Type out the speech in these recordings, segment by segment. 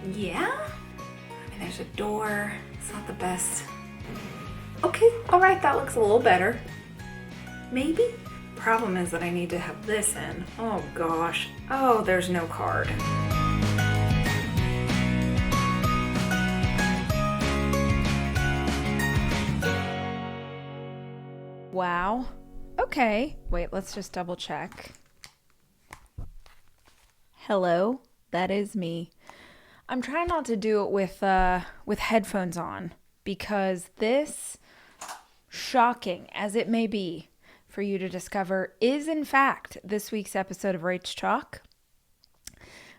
Yeah? I mean, there's a door. It's not the best. Okay, all right, that looks a little better. Maybe? Problem is that I need to have this in. Oh gosh. Oh, there's no card. Wow. Okay. Wait, let's just double check. Hello, that is me. I'm trying not to do it with headphones on because this, shocking as it may be for you to discover, is in fact this week's episode of Rach Talk.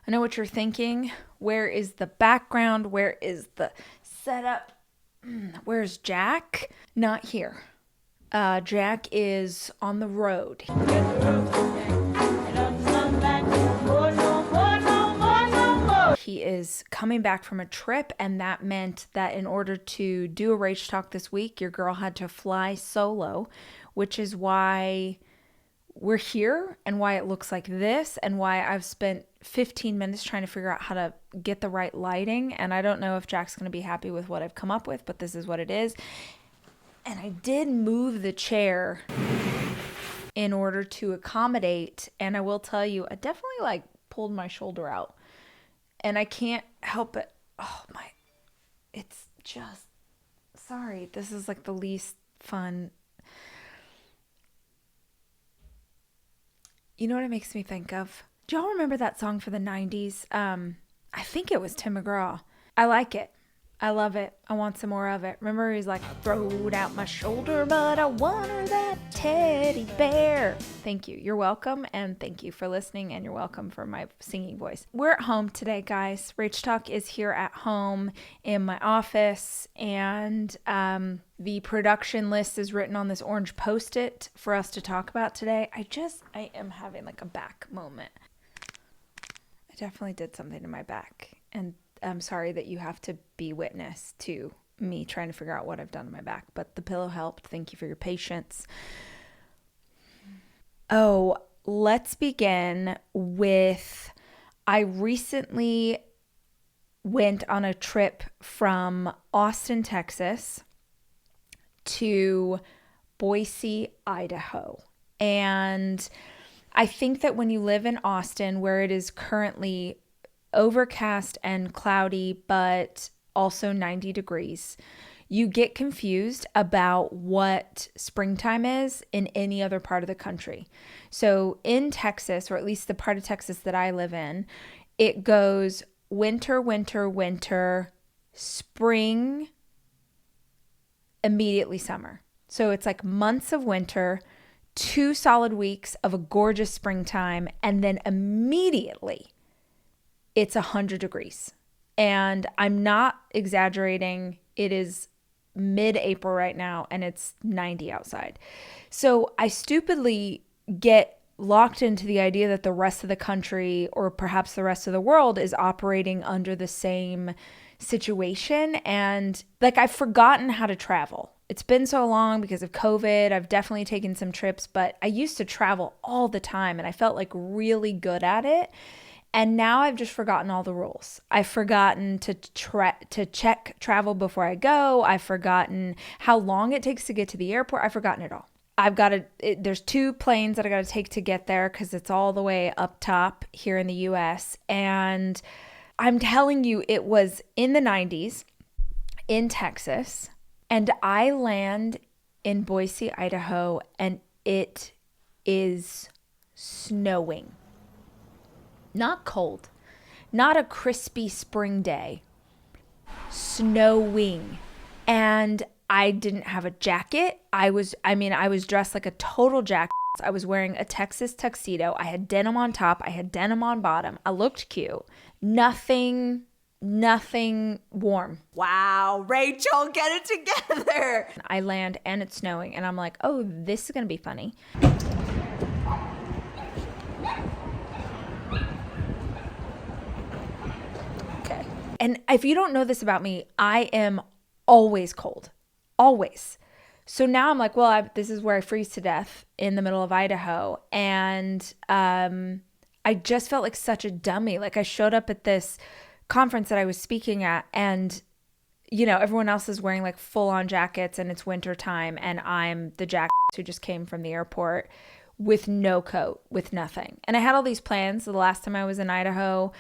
I know what you're thinking. Where is the background? Where is the setup? Where's Jack? Not here. Jack is on the road. He is coming back from a trip, and that meant that in order to do a Rach Talk this week, your girl had to fly solo, which is why we're here and why it looks like this and why I've spent 15 minutes trying to figure out how to get the right lighting. And I don't know if Jack's going to be happy with what I've come up with, but this is what it is. And I did move the chair in order to accommodate. And I will tell you, I definitely pulled my shoulder out. And I can't help it. Oh my, it's just, sorry. This is the least fun. You know what it makes me think of? Do y'all remember that song for the 90s? I think it was Tim McGraw. I like it. I love it. I want some more of it. Remember he's like, throwed out my shoulder, but I want her that teddy bear. Thank you. You're welcome. And thank you for listening. And you're welcome for my singing voice. We're at home today, guys. Rach Talk is here at home in my office. And the production list is written on this orange Post-it for us to talk about today. I am having a back moment. I definitely did something to my back. And I'm sorry that you have to be witness to me trying to figure out what I've done to my back, but the pillow helped. Thank you for your patience. Oh, let's begin with, I recently went on a trip from Austin, Texas to Boise, Idaho. And I think that when you live in Austin, where it is currently overcast and cloudy, but also 90 degrees, you get confused about what springtime is in any other part of the country. So in Texas, or at least the part of Texas that I live in, it goes winter, winter, winter, spring, immediately summer. So it's months of winter, 2 solid weeks of a gorgeous springtime, and then immediately it's 100 degrees. And I'm not exaggerating. It is mid-April right now and it's 90 outside. So I stupidly get locked into the idea that the rest of the country, or perhaps the rest of the world, is operating under the same situation. And I've forgotten how to travel. It's been so long because of COVID. I've definitely taken some trips, but I used to travel all the time and I felt really good at it. And now I've just forgotten all the rules. I've forgotten to check travel before I go. I've forgotten how long it takes to get to the airport. I've forgotten it all. There's 2 planes that I got to take to get there because it's all the way up top here in the US. And I'm telling you, it was in the 90s in Texas. And I land in Boise, Idaho, and it is snowing. Not cold, not a crispy spring day, snowing. And I didn't have a jacket. I was dressed like a total jackass. I was wearing a Texas tuxedo. I had denim on top. I had denim on bottom. I looked cute. Nothing warm. Wow, Rachel, get it together. I land and it's snowing and I'm like, oh, this is going to be funny. And if you don't know this about me, I am always cold. Always. So now I'm like, well, this is where I freeze to death in the middle of Idaho. And I just felt like such a dummy. I showed up at this conference that I was speaking at, and everyone else is wearing like full on jackets and it's winter time, and I'm the jackass who just came from the airport with no coat, with nothing. And I had all these plans. The last time I was in Idaho,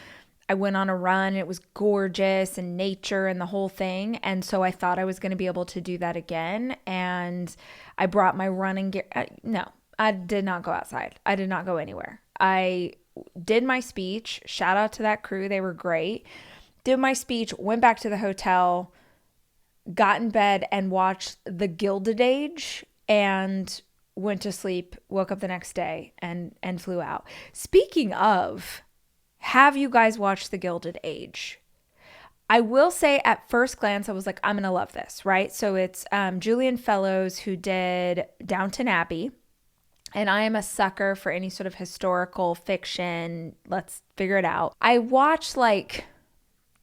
I went on a run. It was gorgeous and nature and the whole thing. And so I thought I was going to be able to do that again. And I brought my running gear. No, I did not go outside. I did not go anywhere. I did my speech. Shout out to that crew. They were great. Did my speech, went back to the hotel, got in bed and watched The Gilded Age, and went to sleep, woke up the next day and flew out. Speaking of, have you guys watched The Gilded Age? I will say at first glance, I was like, I'm going to love this, right? So it's Julian Fellows who did Downton Abbey. And I am a sucker for any sort of historical fiction. Let's figure it out. I watched like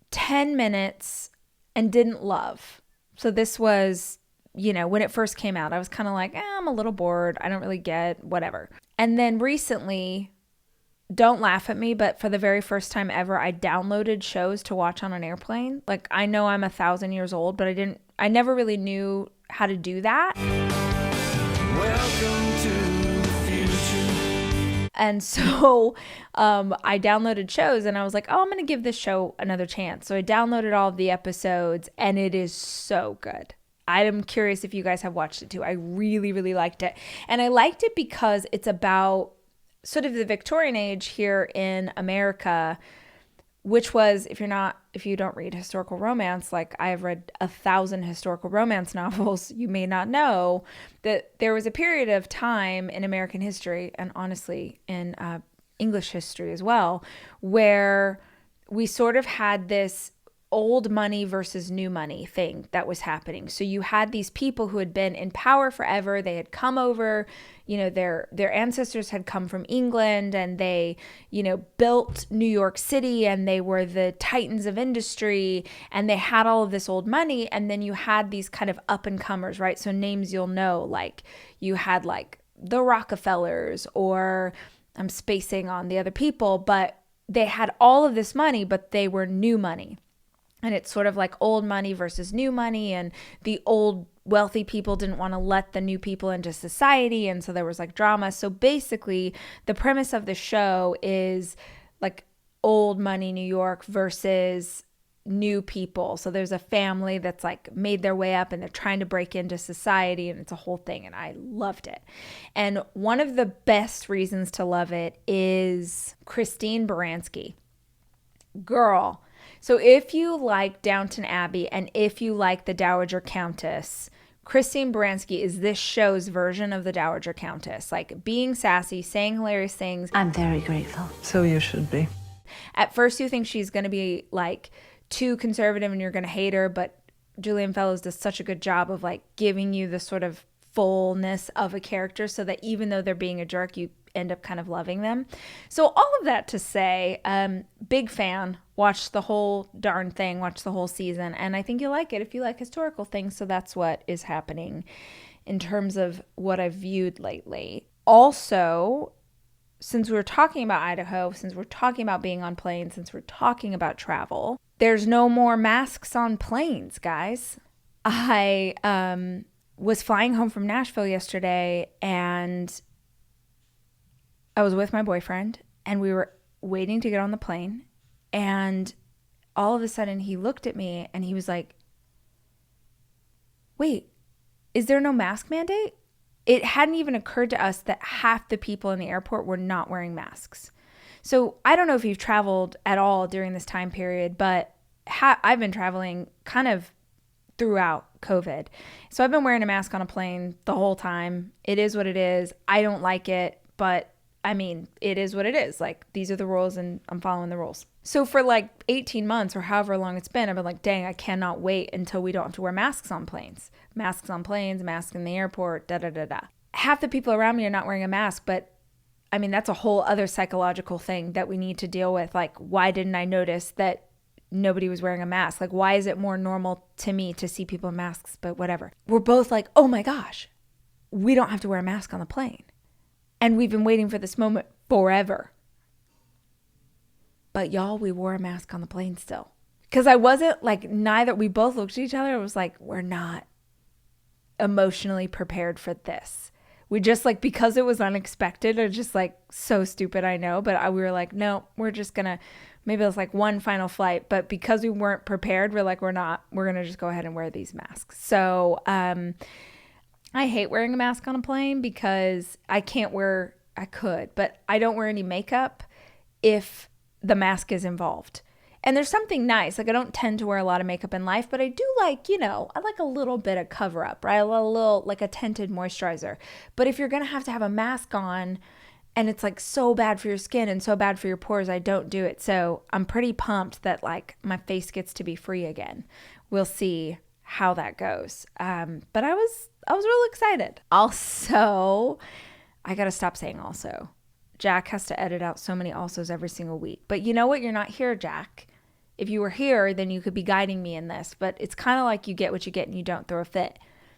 10 minutes and didn't love. So this was, when it first came out, I was kind of like, I'm a little bored. I don't really get whatever. And then recently, don't laugh at me, but for the very first time ever, I downloaded shows to watch on an airplane. Like, I know I'm 1,000 years old, but I never really knew how to do that. Welcome to the future. And so I downloaded shows and I was like, oh, I'm going to give this show another chance. So I downloaded all of the episodes and it is so good. I'm curious if you guys have watched it too. I really, really liked it. And I liked it because it's about sort of the Victorian age here in America, which was, if you don't read historical romance, like I have read 1,000 historical romance novels, you may not know that there was a period of time in American history, and honestly in English history as well, where we sort of had this old money versus new money thing that was happening. So you had these people who had been in power forever. They had come over, their ancestors had come from England and they, built New York City and they were the titans of industry and they had all of this old money. And then you had these kind of up and comers, right? So names you'll know, like you had like the Rockefellers, or I'm spacing on the other people, but they had all of this money, but they were new money. And it's sort of like old money versus new money. And the old wealthy people didn't want to let the new people into society. And so there was like drama. So basically the premise of the show is like old money New York versus new people. So there's a family that's like made their way up and they're trying to break into society, and it's a whole thing. And I loved it. And one of the best reasons to love it is Christine Baranski. Girl. So if you like Downton Abbey and if you like the Dowager Countess, Christine Baranski is this show's version of the Dowager Countess. Like being sassy, saying hilarious things. I'm very grateful. So you should be. At first you think she's going to be like too conservative and you're going to hate her, but Julian Fellows does such a good job of like giving you the sort of fullness of a character so that even though they're being a jerk, you end up kind of loving them. So all of that to say, big fan, watched the whole darn thing, watched the whole season, and I think you'll like it if you like historical things. So that's what is happening in terms of what I've viewed lately. Also, since we were talking about Idaho, since we're talking about being on planes, since we're talking about travel, there's no more masks on planes, guys. I was flying home from Nashville yesterday and I was with my boyfriend and we were waiting to get on the plane, and all of a sudden he looked at me and he was like, wait, is there no mask mandate? It hadn't even occurred to us that half the people in the airport were not wearing masks. So I don't know if you've traveled at all during this time period, but I've been traveling kind of throughout COVID. So I've been wearing a mask on a plane the whole time. It is what it is. I don't like it, but I mean, it is what it is. Like, these are the rules and I'm following the rules. So for like 18 months or however long it's been, I've been like, dang, I cannot wait until we don't have to wear masks on planes. Masks on planes, masks in the airport, da-da-da-da. Half the people around me are not wearing a mask, but I mean, that's a whole other psychological thing that we need to deal with. Like, why didn't I notice that nobody was wearing a mask? Like, why is it more normal to me to see people in masks? But whatever. We're both like, oh my gosh, we don't have to wear a mask on the plane. And we've been waiting for this moment forever. But y'all, we wore a mask on the plane still. Because I wasn't like, neither, we both looked at each other and was like, we're not emotionally prepared for this. We just like, because it was unexpected, or just like so stupid, I know, but we were like, no, we're just gonna, maybe it was like one final flight, but because we weren't prepared, we're like, we're gonna just go ahead and wear these masks. So I hate wearing a mask on a plane because I could, but I don't wear any makeup if the mask is involved. And there's something nice. Like, I don't tend to wear a lot of makeup in life, but I do like, I like a little bit of cover up, right? A little, like a tinted moisturizer. But if you're going to have a mask on and it's like so bad for your skin and so bad for your pores, I don't do it. So I'm pretty pumped that like my face gets to be free again. We'll see how that goes. But I was really excited. Also, I got to stop saying also. Jack has to edit out so many alsos every single week. But you know what? You're not here, Jack. If you were here, then you could be guiding me in this. But it's kind of like you get what you get and you don't throw a fit.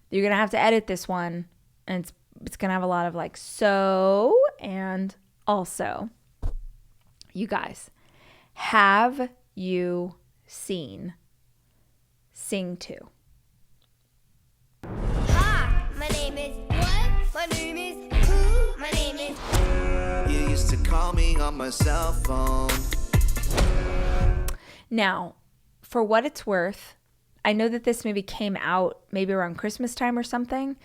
You're going to have to edit this one. And it's going to have a lot of like so and also. You guys, have you seen Sing 2? Hi, my name is what? My name is who? My name is. You used to call me on my cell phone. Now, for what it's worth, I know that this movie came out maybe around Christmas time or something,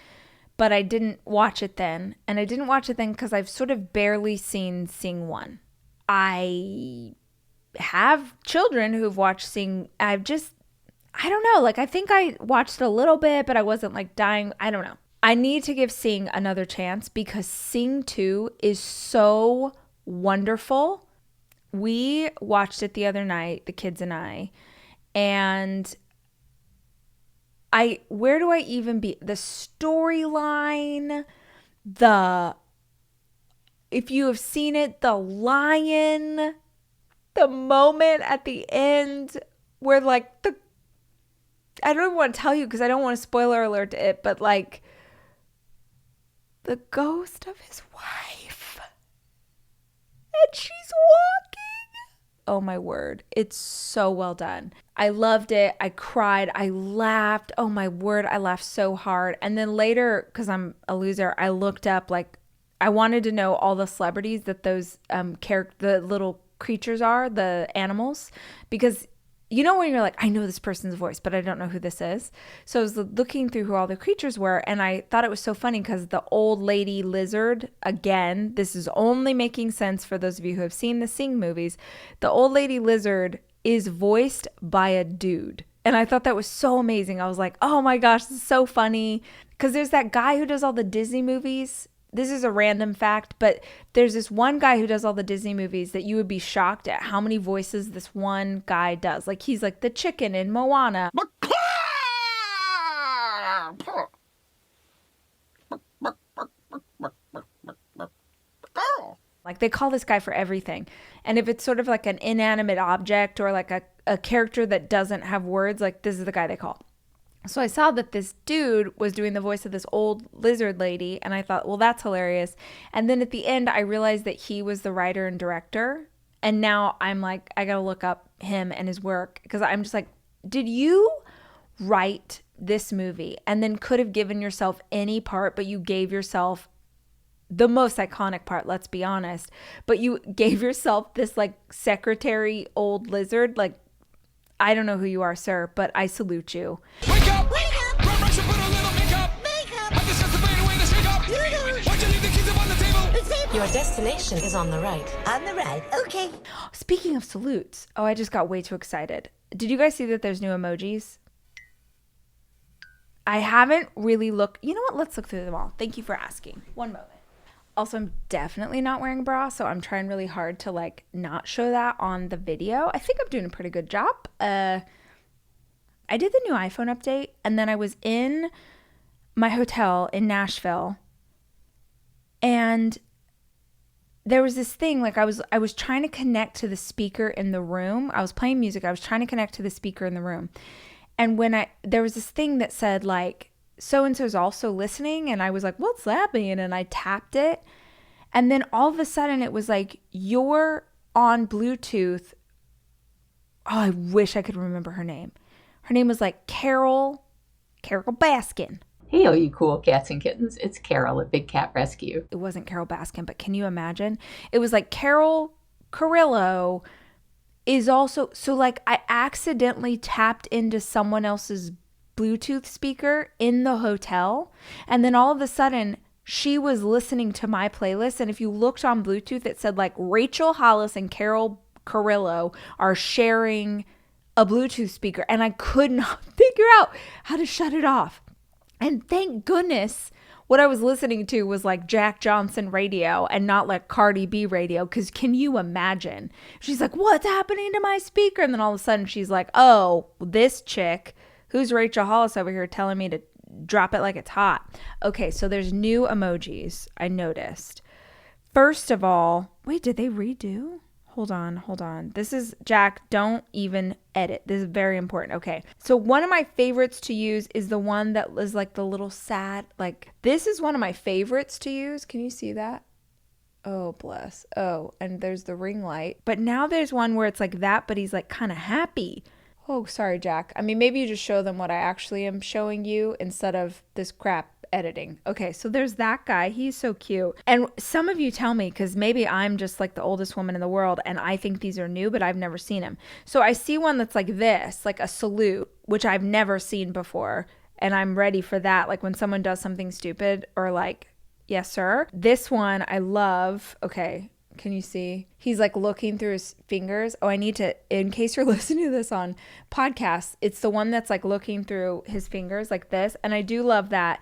but I didn't watch it then. And I didn't watch it then because I've sort of barely seen Sing 1. I have children who've watched Sing. I don't know. Like, I think I watched a little bit, but I wasn't like dying. I don't know. I need to give Sing another chance because Sing 2 is so wonderful. We watched it the other night, the kids and I, and where do I even be? The storyline, if you have seen it, the lion, the moment at the end where like I don't even want to tell you because I don't want to spoiler alert to it, but like the ghost of his wife and she's walking. Oh my word. It's so well done. I loved it. I cried. I laughed. Oh my word. I laughed so hard. And then later, because I'm a loser, I looked up, like, I wanted to know all the celebrities that those the little creatures are, the animals, because you know when you're like, I know this person's voice, but I don't know who this is. So I was looking through who all the creatures were, and I thought it was so funny because the old lady lizard, again, this is only making sense for those of you who have seen the Sing movies, the old lady lizard is voiced by a dude. And I thought that was so amazing. I was like, oh my gosh, this is so funny. Because there's that guy who does all the Disney movies. This is a random fact, but there's this one guy who does all the Disney movies that you would be shocked at how many voices this one guy does. Like, he's like the chicken in Moana. Like, they call this guy for everything. And if it's sort of like an inanimate object or like a character that doesn't have words, like, this is the guy they call. So I saw that this dude was doing the voice of this old lizard lady, and I thought, well, that's hilarious. And then at the end, I realized that he was the writer and director. And now I'm like, I got to look up him and his work, because I'm just like, did you write this movie and then could have given yourself any part, but you gave yourself the most iconic part, let's be honest, but you gave yourself this like secretary old lizard? Like, I don't know who you are, sir, but I salute you. Wake up! Wake up! Run, rush, and put a little makeup! Makeup! I just have to fade away the shake up! Why'd you leave the keys up on the table? Your destination is on the right. On the right. Okay. Speaking of salutes, oh, I just got way too excited. Did you guys see that there's new emojis? I haven't really looked. You know what? Let's look through them all. Thank you for asking. One moment. Also, I'm definitely not wearing a bra, so I'm trying really hard to like not show that on the video. I think I'm doing a pretty good job. I did the new iPhone update, and then I was in my hotel in Nashville, and there was this thing, like I was trying to connect to the speaker in the room. I was playing music. I was trying to connect to the speaker in the room. And when there was this thing that said like, so-and-so's also listening, and I was like, what's that mean? And I tapped it, and then all of a sudden it was like, you're on Bluetooth Oh, I wish I could remember her name. Her name was like Carol Baskin. Hey, all you cool cats and kittens. It's Carol at Big Cat Rescue. It wasn't Carol Baskin, but can you imagine? It was like Carol Carrillo is also, so like I accidentally tapped into someone else's Bluetooth speaker in the hotel. And then all of a sudden she was listening to my playlist. And if you looked on Bluetooth, it said like Rachel Hollis and Carol Carrillo are sharing a Bluetooth speaker. And I could not figure out how to shut it off. And thank goodness what I was listening to was like Jack Johnson radio and not like Cardi B radio. Because can you imagine? She's like, what's happening to my speaker? And then all of a sudden she's like, oh, this chick, who's Rachel Hollis over here telling me to drop it like it's hot. Okay, so there's new emojis I noticed. First of all, wait, did they redo? Hold on. This is, Jack, don't even edit. This is very important. Okay. So one of my favorites to use is the one that is like the little sad, like this is one of my favorites to use. Can you see that? Oh, bless. Oh, and there's the ring light. But now there's one where it's like that, but he's like kind of happy. Oh, sorry, Jack. I mean, maybe you just show them what I actually am showing you instead of this crap editing. Okay, so there's that guy. He's so cute. And some of you tell me, because maybe I'm just like the oldest woman in the world and I think these are new, but I've never seen them. So I see one that's like this, like a salute, which I've never seen before. And I'm ready for that. Like when someone does something stupid or like, yes, sir. This one I love. Okay. Can you see? He's like looking through his fingers. Oh, I need to, in case you're listening to this on podcasts, it's the one that's like looking through his fingers like this. And I do love that.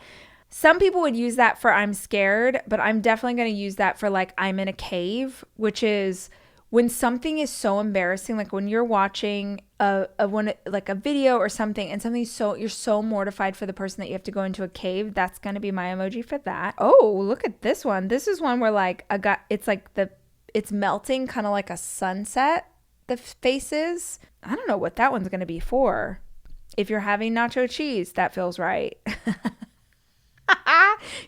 Some people would use that for I'm scared, but I'm definitely going to use that for like I'm in a cave, which is when something is so embarrassing, like when you're watching like a video or something and something's so, you're so mortified for the person that you have to go into a cave. That's going to be my emoji for that. Oh, look at this one. This is one where like it's like it's melting kind of like a sunset, the faces. I don't know what that one's going to be for. If you're having nacho cheese, that feels right.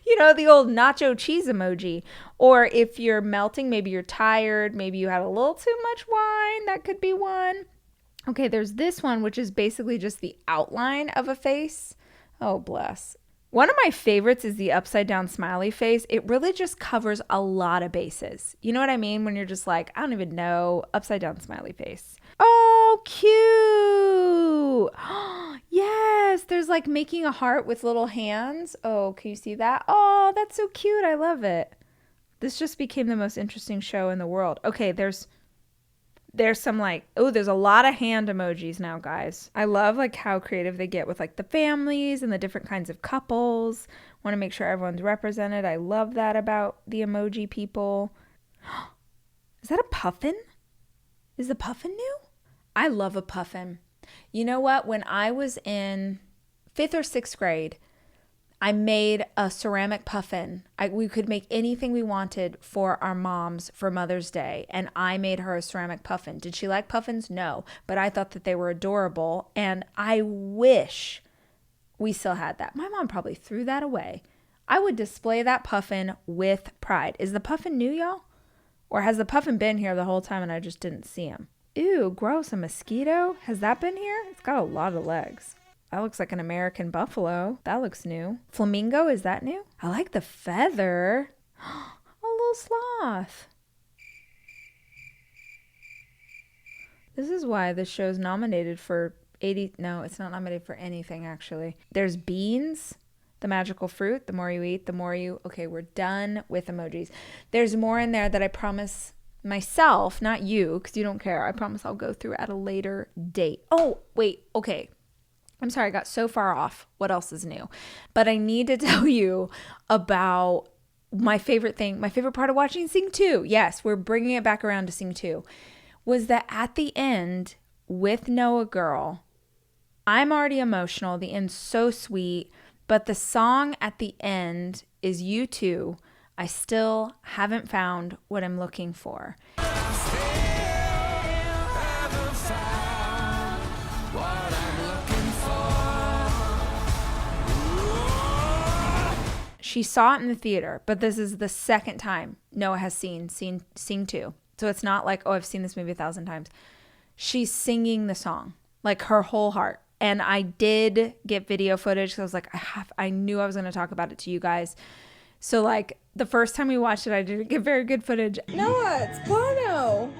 You know, the old nacho cheese emoji. Or if you're melting, maybe you're tired, maybe you had a little too much wine, that could be one. Okay, there's this one, which is basically just the outline of a face. Oh, bless. One of my favorites is the upside down smiley face. It really just covers a lot of bases. You know what I mean? When you're just like, I don't even know, upside down smiley face. Oh, cute. Yes, there's like making a heart with little hands. Oh, can you see that? Oh, that's so cute. I love it. This just became the most interesting show in the world. Okay, there's some like, oh, there's a lot of hand emojis now, guys. I love like how creative they get with like the families and the different kinds of couples. Want to make sure everyone's represented. I love that about the emoji people. Is that a puffin? Is the puffin new? I love a puffin. You know what? When I was in 5th or 6th grade, I made a ceramic puffin. We could make anything we wanted for our moms for Mother's Day, and I made her a ceramic puffin. Did she like puffins? No, but I thought that they were adorable, and I wish we still had that. My mom probably threw that away. I would display that puffin with pride. Is the puffin new, y'all? Or has the puffin been here the whole time and I just didn't see him? Ew, gross, a mosquito? Has that been here? It's got a lot of legs. That looks like an American buffalo. That looks new. Flamingo, is that new? I like the feather. A little sloth. This is why this show's nominated for 80. No, it's not nominated for anything, actually. There's beans, the magical fruit. The more you eat, the more you... Okay, we're done with emojis. There's more in there that I promise myself, not you, because you don't care. I promise I'll go through at a later date. Oh, wait. Okay. I'm sorry, I got so far off. What else is new? But I need to tell you about my favorite thing, my favorite part of watching Sing 2. Yes, we're bringing it back around to Sing 2. Was that at the end with Noah Girl, I'm already emotional. The end's so sweet. But the song at the end is U2. I still haven't found what I'm looking for. She saw it in the theater, but this is the second time Noah has seen Sing 2. So it's not like, oh, I've seen this movie 1,000 times. she's singing the song, like her whole heart. And I did get video footage because I was like, I knew I was going to talk about it to you guys. So like the first time we watched it, I didn't get very good footage. Noah, it's Bono.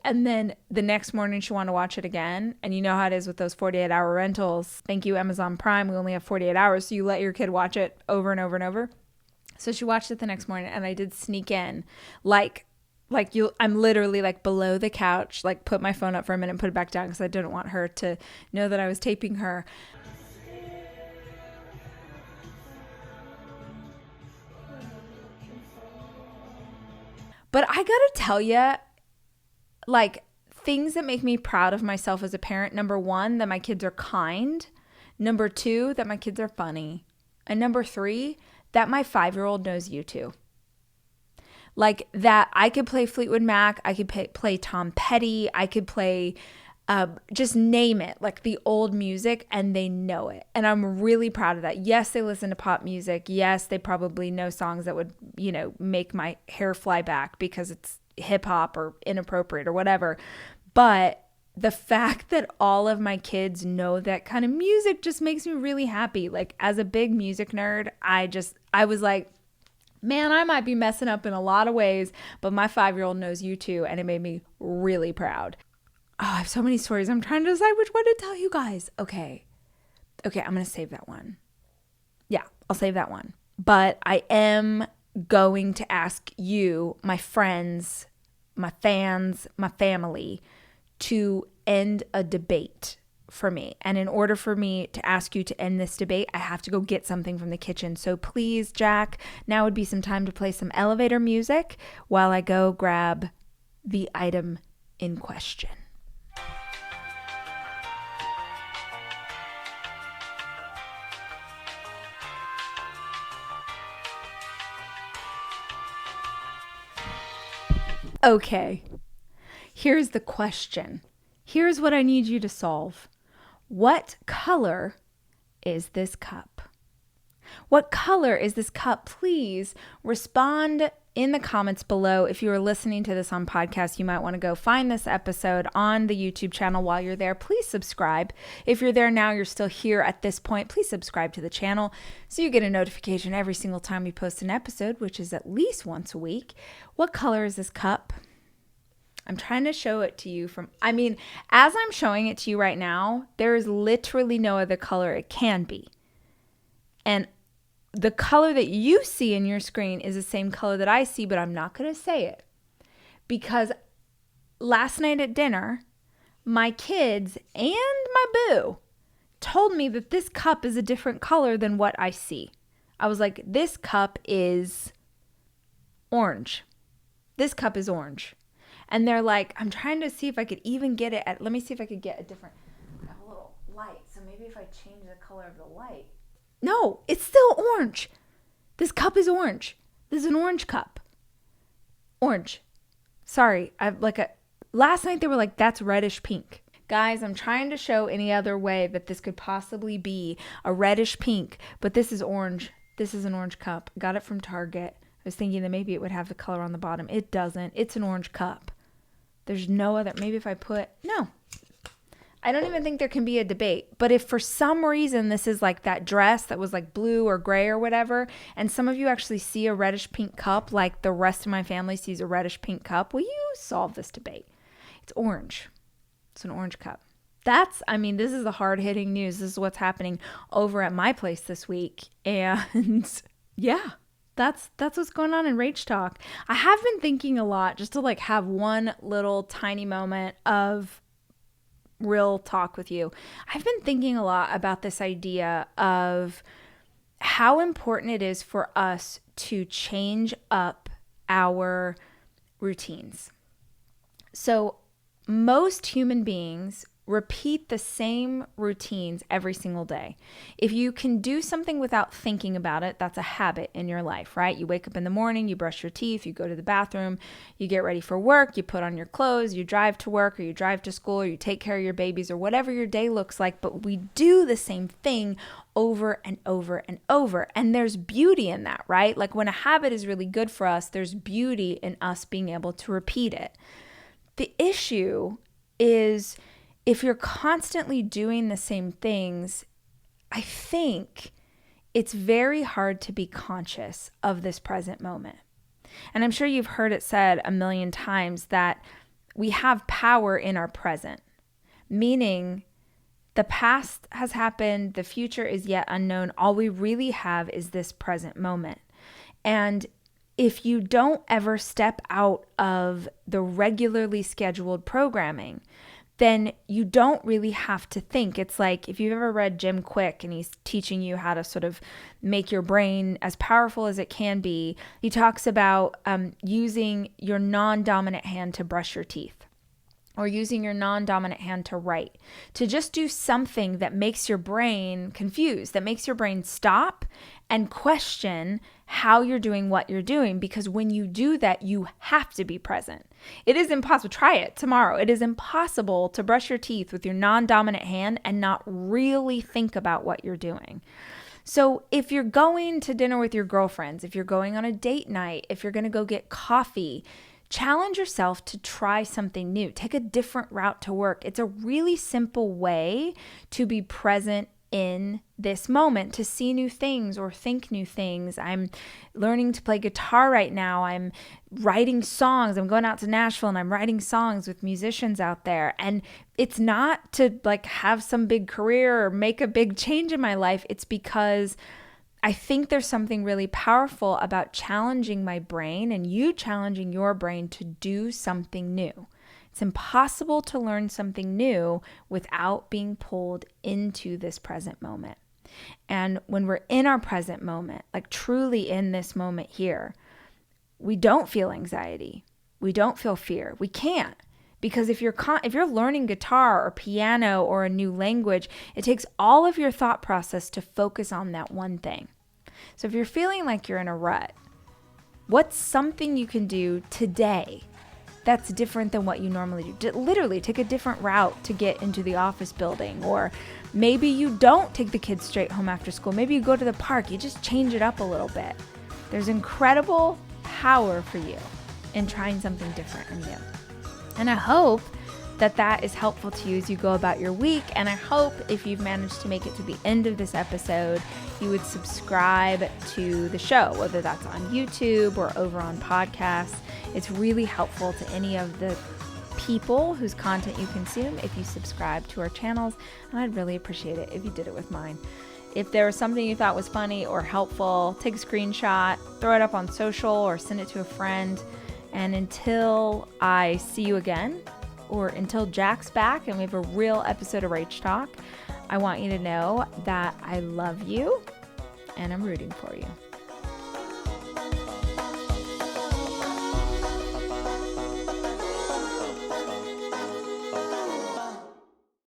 And then the next morning she wanted to watch it again. And you know how it is with those 48-hour rentals. Thank you, Amazon Prime. We only have 48 hours. So you let your kid watch it over and over and over. So she watched it the next morning, and I did sneak in I'm literally like below the couch, like put my phone up for a minute and put it back down because I didn't want her to know that I was taping her. But I gotta tell you, like, things that make me proud of myself as a parent: number one, that my kids are kind; number two, that my kids are funny; and number three, that my 5-year-old knows U2. Like, that I could play Fleetwood Mac, I could play Tom Petty, I could play just name it, like the old music, and they know it. And I'm really proud of that. Yes, they listen to pop music. Yes, they probably know songs that would, make my hair fly back because it's hip hop or inappropriate or whatever. But the fact that all of my kids know that kind of music just makes me really happy. Like, as a big music nerd, I was like, man, I might be messing up in a lot of ways, but my 5-year-old knows U2, and it made me really proud. Oh, I have so many stories. I'm trying to decide which one to tell you guys. Okay, I'm going to save that one. Yeah, I'll save that one. But I am going to ask you, my friends, my fans, my family, to end a debate for me. And in order for me to ask you to end this debate, I have to go get something from the kitchen. So please, Jack, now would be some time to play some elevator music while I go grab the item in question. Okay, here's the question. Here's what I need you to solve. What color is this cup? What color is this cup? Please respond in the comments below. If you are listening to this on podcast, you might want to go find this episode on the YouTube channel. While you're there, please subscribe. If you're there now, you're still here at this point, please subscribe to the channel so you get a notification every single time we post an episode, which is at least once a week. What color is this cup? I'm trying to show it to you as I'm showing it to you right now, there is literally no other color it can be. And the color that you see in your screen is the same color that I see, but I'm not going to say it. Because last night at dinner, my kids and my boo told me that this cup is a different color than what I see. I was like, this cup is orange. This cup is orange. And they're like, I'm trying to see if I could even get it let me see if I could get a different, I have a little light, so maybe if I change the color of the light. No, it's still orange. This cup is orange. This is an orange cup. Orange. Sorry, last night they were like, that's reddish pink. Guys, I'm trying to show any other way that this could possibly be a reddish pink, but this is orange. This is an orange cup. Got it from Target. I was thinking that maybe it would have the color on the bottom. It doesn't. It's an orange cup. There's no other. Maybe if I no. I don't even think there can be a debate. But if for some reason this is like that dress that was like blue or gray or whatever, and some of you actually see a reddish pink cup like the rest of my family sees a reddish pink cup, will you solve this debate? It's orange. It's an orange cup. This is the hard-hitting news. This is what's happening over at my place this week. And yeah. That's what's going on in Rach Talk. I have been thinking a lot just to have one little tiny moment of real talk with you. I've been thinking a lot about this idea of how important it is for us to change up our routines. So most human beings repeat the same routines every single day. If you can do something without thinking about it, that's a habit in your life, right? You wake up in the morning, you brush your teeth, you go to the bathroom, you get ready for work, you put on your clothes, you drive to work, or you drive to school, or you take care of your babies, or whatever your day looks like, but we do the same thing over and over and over. And there's beauty in that, right? Like when a habit is really good for us, there's beauty in us being able to repeat it. The issue is if you're constantly doing the same things, I think it's very hard to be conscious of this present moment. And I'm sure you've heard it said a million times that we have power in our present, meaning the past has happened, the future is yet unknown. All we really have is this present moment. And if you don't ever step out of the regularly scheduled programming, then you don't really have to think. It's like if you've ever read Jim Quick and he's teaching you how to sort of make your brain as powerful as it can be, he talks about using your non-dominant hand to brush your teeth, or using your non-dominant hand to write, to just do something that makes your brain confused, that makes your brain stop and question how you're doing what you're doing. Because when you do that, you have to be present. It is impossible. Try it tomorrow. It is impossible to brush your teeth with your non-dominant hand and not really think about what you're doing. So if you're going to dinner with your girlfriends, if you're going on a date night, if you're going to go get coffee, challenge yourself to try something new. Take a different route to work. It's a really simple way to be present in this moment, to see new things or think new things. I'm learning to play guitar right now. I'm writing songs. I'm going out to Nashville and I'm writing songs with musicians out there. And it's not to like have some big career or make a big change in my life. It's because I think there's something really powerful about challenging my brain and you challenging your brain to do something new. It's impossible to learn something new without being pulled into this present moment. And when we're in our present moment, like truly in this moment here, we don't feel anxiety. We don't feel fear. We can't. Because if you're learning guitar or piano or a new language, it takes all of your thought process to focus on that one thing. So if you're feeling like you're in a rut, what's something you can do today that's different than what you normally do? Literally take a different route to get into the office building, or maybe you don't take the kids straight home after school. Maybe you go to the park. You just change it up a little bit. There's incredible power for you in trying something different and new. And I hope that is helpful to you as you go about your week. And I hope if you've managed to make it to the end of this episode, you would subscribe to the show, whether that's on YouTube or over on podcasts. It's really helpful to any of the people whose content you consume if you subscribe to our channels. And I'd really appreciate it if you did it with mine. If there was something you thought was funny or helpful, take a screenshot, throw it up on social, or send it to a friend. And until I see you again, or until Jack's back and we have a real episode of Rach Talk, I want you to know that I love you and I'm rooting for you.